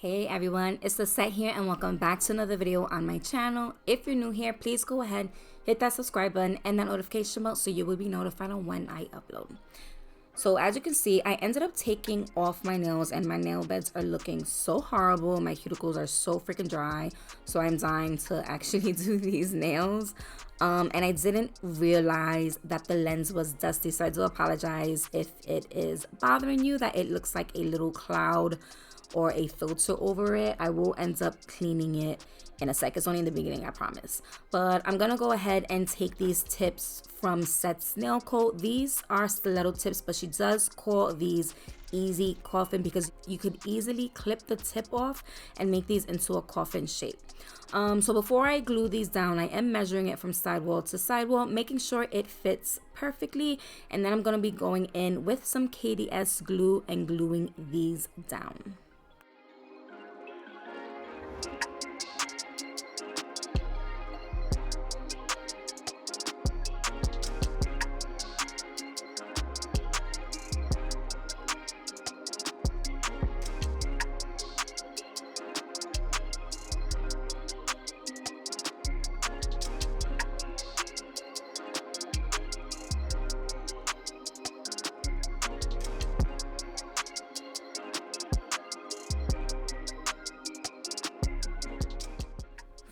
Hey everyone, it's Lissette here and welcome back to another video on my channel. If you're new here, please go ahead, hit that subscribe button and that notification bell so you will be notified on when I upload. So as you can see, I ended up taking off my nails and my nail beds are looking so horrible. My cuticles are so freaking dry. So I'm dying to actually do these nails. And I didn't realize that the lens was dusty. So I do apologize if it is bothering you that it looks like a little cloud or a filter over it. I will end up cleaning it in a sec. It's only in the beginning, I promise. But I'm gonna go ahead and take these tips from Set's Nail Coat. These are stiletto tips, but she does call these easy coffin because you could easily clip the tip off and make these into a coffin shape. So before I glue these down, I am measuring it from sidewall to sidewall, making sure it fits perfectly. And then I'm gonna be going in with some KDS glue and gluing these down.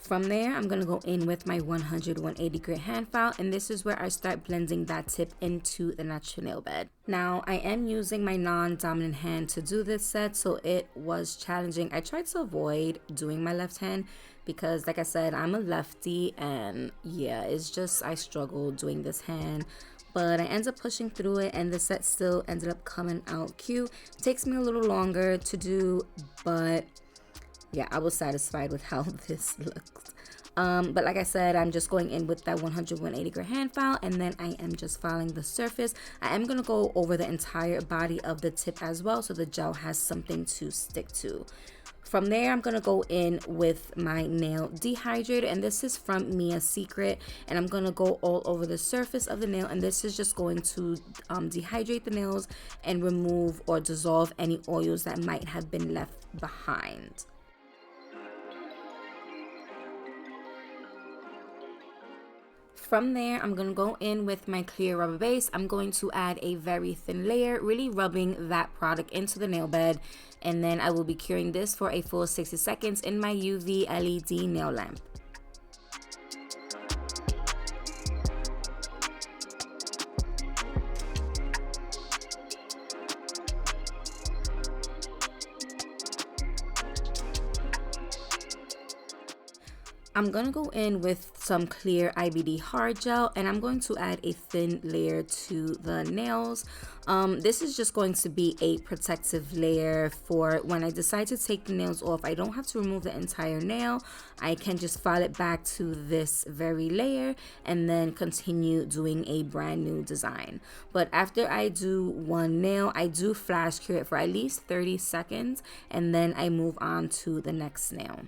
From there, I'm going to go in with my 180 grit hand file, and this is where I start blending that tip into the natural nail bed. Now, I am using my non-dominant hand to do this set, so it was challenging. I tried to avoid doing my left hand because, like I said, I'm a lefty, and yeah, it's just I struggle doing this hand. But I ended up pushing through it, and the set still ended up coming out cute. It takes me a little longer to do, but yeah, I was satisfied with how this looked. But like I said, I'm just going in with that 180 grit hand file, and then I am just filing the surface. I am going to go over the entire body of the tip as well, so the gel has something to stick to. From there, I'm going to go in with my nail dehydrator, and this is from Mia's Secret, and I'm going to go all over the surface of the nail, and this is just going to dehydrate the nails and remove or dissolve any oils that might have been left behind. From there, I'm going to go in with my clear rubber base. I'm going to add a very thin layer, really rubbing that product into the nail bed. And then I will be curing this for a full 60 seconds in my UV LED nail lamp. I'm going to go in with some clear IBD hard gel, and I'm going to add a thin layer to the nails. This is just going to be a protective layer for when I decide to take the nails off. I don't have to remove the entire nail. I can just file it back to this very layer and then continue doing a brand new design. But after I do one nail, I do flash cure it for at least 30 seconds, and then I move on to the next nail.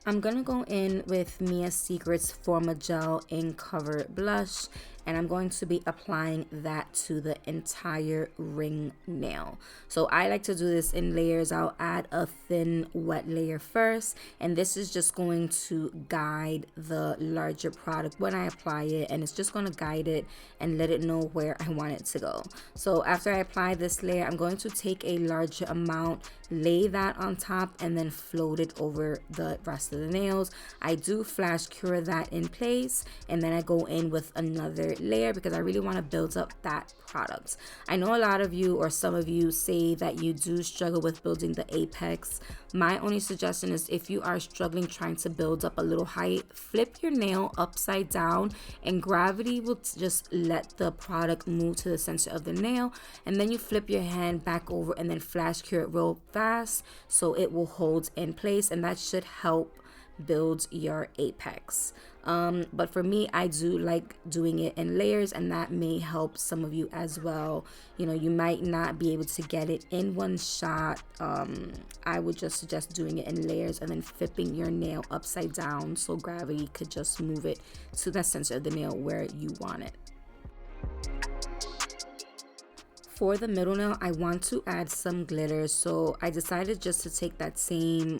I'm gonna go in with Mia's Secret's Forma Gel in Cover Blush, and I'm going to be applying that to the entire ring nail. So I like to do this in layers. I'll add a thin wet layer first, and this is just going to guide the larger product when I apply it, and it's just going to guide it and let it know where I want it to go. So after I apply this layer, I'm going to take a larger amount, lay that on top, and then float it over the rest of the nails. I do flash cure that in place, and then I go in with another separate layer because I really want to build up that product. I know a lot of you or some of you say that you do struggle with building the apex. My only suggestion is if you are struggling trying to build up a little height, flip your nail upside down and gravity will just let the product move to the center of the nail, and then you flip your hand back over and then flash cure it real fast so it will hold in place, and that should help build your apex. But for me, I do like doing it in layers, and that may help some of you as well. You know, you might not be able to get it in one shot. I would just suggest doing it in layers and then flipping your nail upside down so gravity could just move it to the center of the nail where you want it. For the middle nail, I want to add some glitter, so I decided just to take that same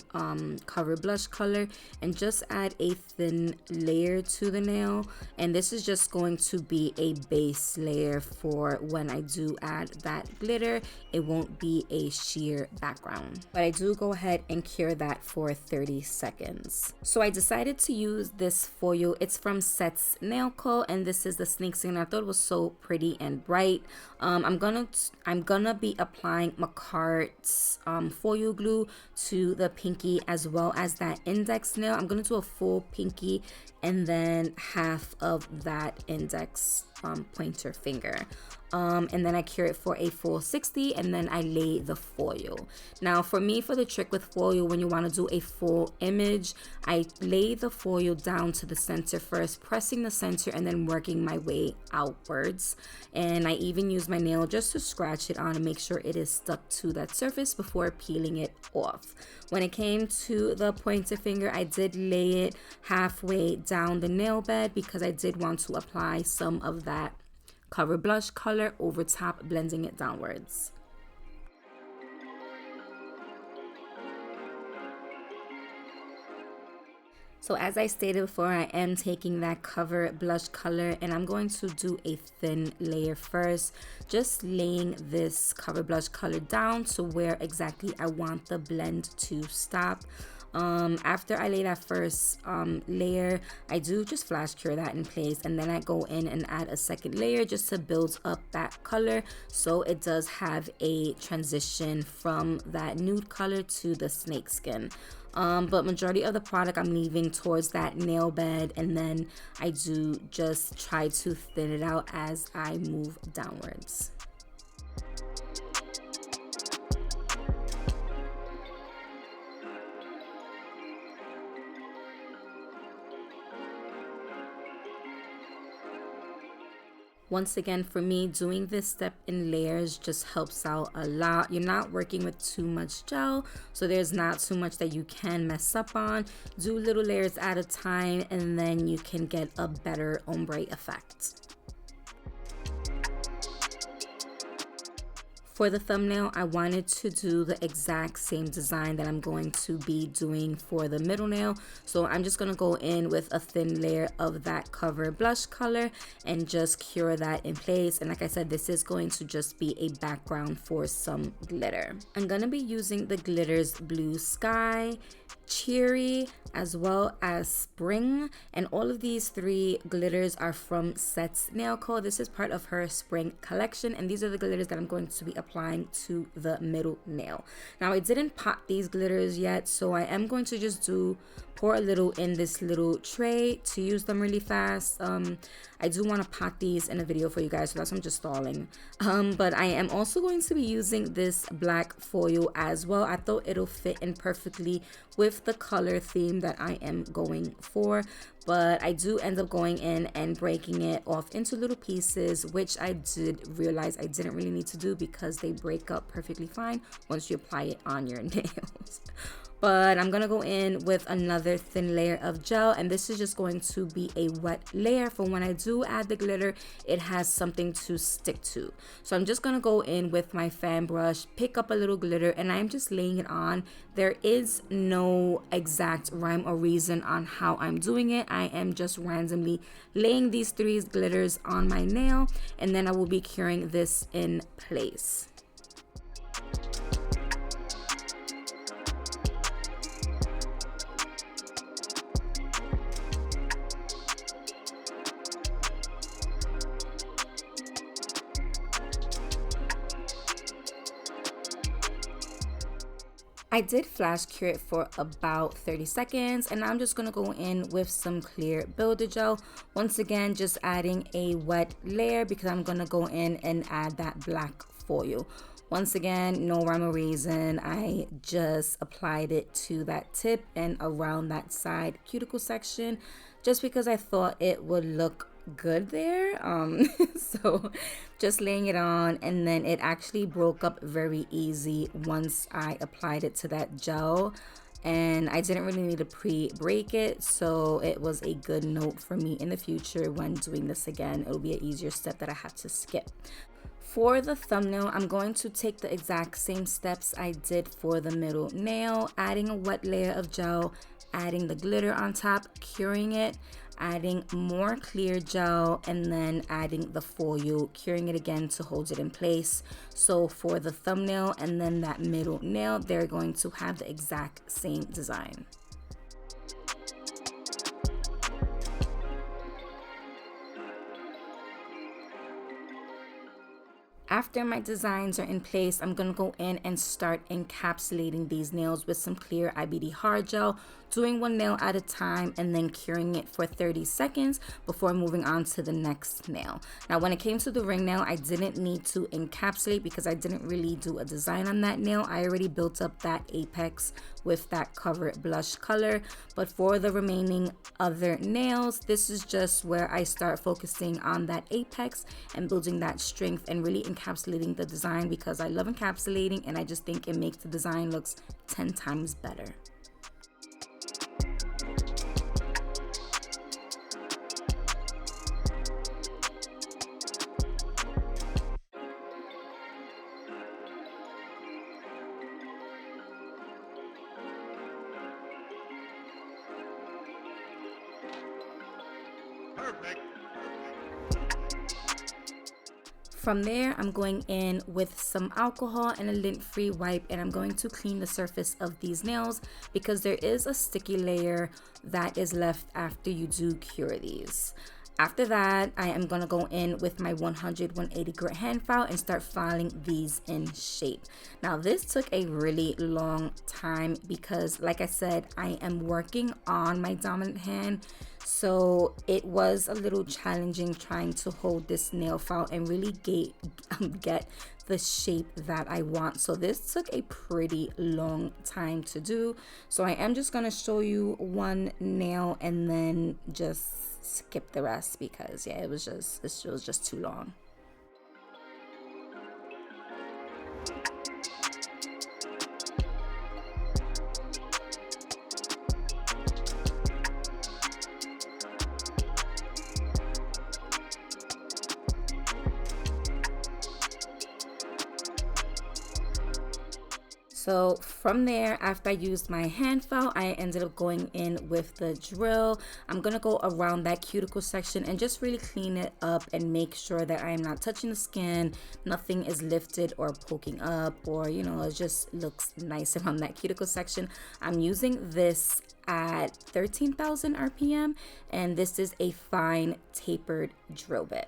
cover blush color and just add a thin layer to the nail, and this is just going to be a base layer for when I do add that glitter. It won't be a sheer background, but I do go ahead and cure that for 30 seconds. So I decided to use this foil. It's from Set's Nail Co, and this is the snakeskin. I thought it was so pretty and bright. I'm gonna be applying Macart's foil glue to the pinky as well as that index nail. I'm gonna do a full pinky and then half of that index pointer finger. And then I cure it for a full 60, and then I lay the foil. Now for me, for the trick with foil, when you want to do a full image, I lay the foil down to the center first, pressing the center and then working my way outwards. And I even use my nail just to scratch it on and make sure it is stuck to that surface before peeling it off. When it came to the pointer finger, I did lay it halfway down the nail bed because I did want to apply some of that cover blush color over top, blending it downwards. So as I stated before, I am taking that cover blush color and I'm going to do a thin layer first, just laying this cover blush color down to where exactly I want the blend to stop. After I lay that first layer, I do just flash cure that in place, and then I go in and add a second layer just to build up that color so it does have a transition from that nude color to the snakeskin. But majority of the product I'm leaving towards that nail bed, and then I do just try to thin it out as I move downwards. Once again, for me, doing this step in layers just helps out a lot. You're not working with too much gel, so there's not too much that you can mess up on. Do little layers at a time, and then you can get a better ombre effect. For the thumbnail, I wanted to do the exact same design that I'm going to be doing for the middle nail. So I'm just going to go in with a thin layer of that cover blush color and just cure that in place. And like I said, this is going to just be a background for some glitter. I'm going to be using the glitters Blue Sky, Cheery, as well as Spring, and all of these three glitters are from Set's Nail Co. This is part of her spring collection, and these are the glitters that I'm going to be applying to the middle nail. Now I didn't pot these glitters yet, so I am going to just pour a little in this little tray to use them really fast. I do want to pot these in a video for you guys, so that's why I'm just stalling. But I am also going to be using this black foil as well. I thought it'll fit in perfectly with the color theme that I am going for, but I do end up going in and breaking it off into little pieces, which I did realize I didn't really need to do because they break up perfectly fine once you apply it on your nails. But I'm gonna go in with another thin layer of gel, and this is just going to be a wet layer for when I do add the glitter, it has something to stick to. So I'm just gonna go in with my fan brush, pick up a little glitter, and I'm just laying it on. There is no exact rhyme or reason on how I'm doing it. I am just randomly laying these three glitters on my nail, and then I will be curing this in place. I did flash cure it for about 30 seconds, and I'm just going to go in with some clear builder gel. Once again, just adding a wet layer because I'm going to go in and add that black foil. Once again, no rhyme or reason. I just applied it to that tip and around that side cuticle section just because I thought it would look good there. So just laying it on, and then it actually broke up very easy once I applied it to that gel, and I didn't really need to pre-break it, so it was a good note for me in the future when doing this again. It'll be an easier step that I have to skip. For the thumbnail, I'm going to take the exact same steps I did for the middle nail, adding a wet layer of gel, adding the glitter on top, curing it, adding more clear gel, and then adding the foil, curing it again to hold it in place. So for the thumbnail and then that middle nail, they're going to have the exact same design. After my designs are in place, I'm going to go in and start encapsulating these nails with some clear IBD hard gel, doing one nail at a time and then curing it for 30 seconds before moving on to the next nail. Now, when it came to the ring nail, I didn't need to encapsulate because I didn't really do a design on that nail. I already built up that apex with that Cover It blush color. But for the remaining other nails, this is just where I start focusing on that apex and building that strength and really encapsulating the design, because I love encapsulating and I just think it makes the design looks 10 times better. Perfect. From there, I'm going in with some alcohol and a lint-free wipe, and I'm going to clean the surface of these nails because there is a sticky layer that is left after you do cure these. After that, I am going to go in with my 100-180 grit hand file and start filing these in shape. Now, this took a really long time because, like I said, I am working on my dominant hand. So it was a little challenging trying to hold this nail file and really get the shape that I want. So this took a pretty long time to do. So I am just going to show you one nail and then just skip the rest because yeah, it was just too long. So from there, after I used my hand file, I ended up going in with the drill. I'm gonna go around that cuticle section and just really clean it up and make sure that I am not touching the skin, nothing is lifted or poking up, or you know, it just looks nice around that cuticle section. I'm using this at 13,000 RPM, and this is a fine tapered drill bit.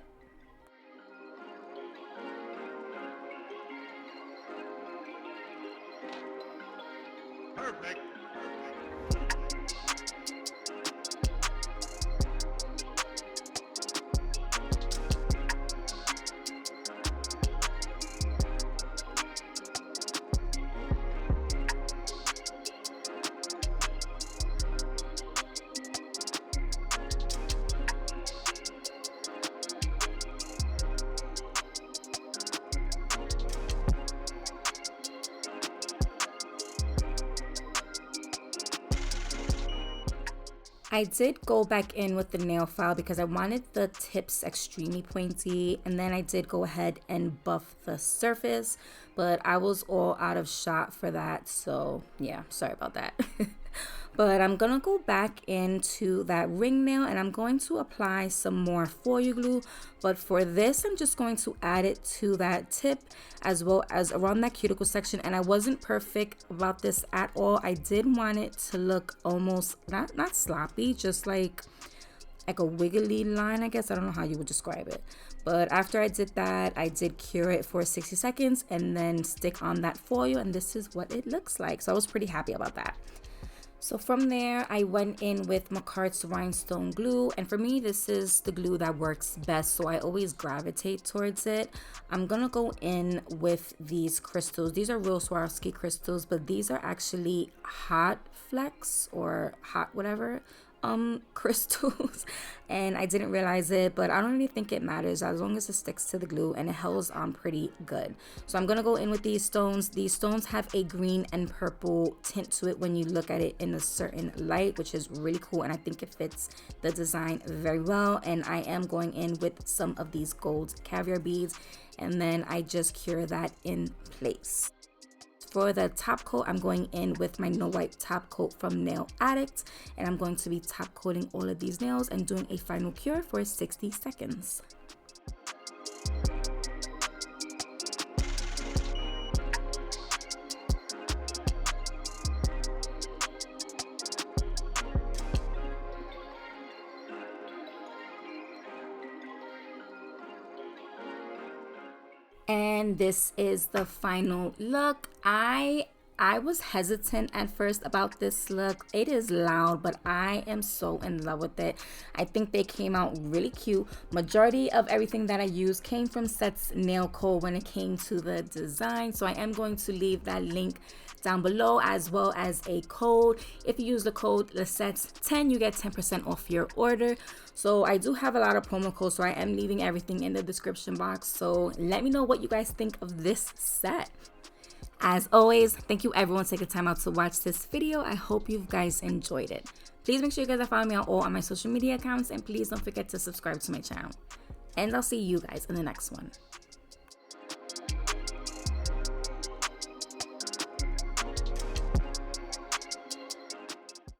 Perfect. I did go back in with the nail file because I wanted the tips extremely pointy, and then I did go ahead and buff the surface, but I was all out of shot for that, so yeah, sorry about that. But I'm gonna go back into that ring nail and I'm going to apply some more foil glue, but for this I'm just going to add it to that tip as well as around that cuticle section. And I wasn't perfect about this at all. I did want it to look almost not sloppy, just like a wiggly line, I guess. I don't know how you would describe it, But after I did that, I did cure it for 60 seconds and then stick on that foil, and this is what it looks like. So I was pretty happy about that. So from there, I went in with McCart's rhinestone glue, and for me, this is the glue that works best, so I always gravitate towards it. I'm gonna go in with these crystals. These are real Swarovski crystals, but these are actually hot flex or hot whatever crystals, and I didn't realize it, but I don't really think it matters as long as it sticks to the glue, and it holds on pretty good. So I'm gonna go in with these stones. These stones have a green and purple tint to it when you look at it in a certain light, which is really cool, and I think it fits the design very well. And I am going in with some of these gold caviar beads, and then I just cure that in place. For the top coat, I'm going in with my No Wipe top coat from Nail Addict, and I'm going to be top coating all of these nails and doing a final cure for 60 seconds. And this is the final look. I was hesitant at first about this look. It is loud, but I am so in love with it. I think they came out really cute. Majority of everything that I used came from Set's Nail Co. when it came to the design. So I am going to leave that link down below, as well as a code. If you use the code Lissette10, you get 10% off your order. So I do have a lot of promo codes, so I am leaving everything in the description box. So let me know what you guys think of this set. As always, thank you everyone taking time out to watch this video. I hope you guys enjoyed it. Please make sure you guys are following me on all of my social media accounts, and please don't forget to subscribe to my channel. And I'll see you guys in the next one.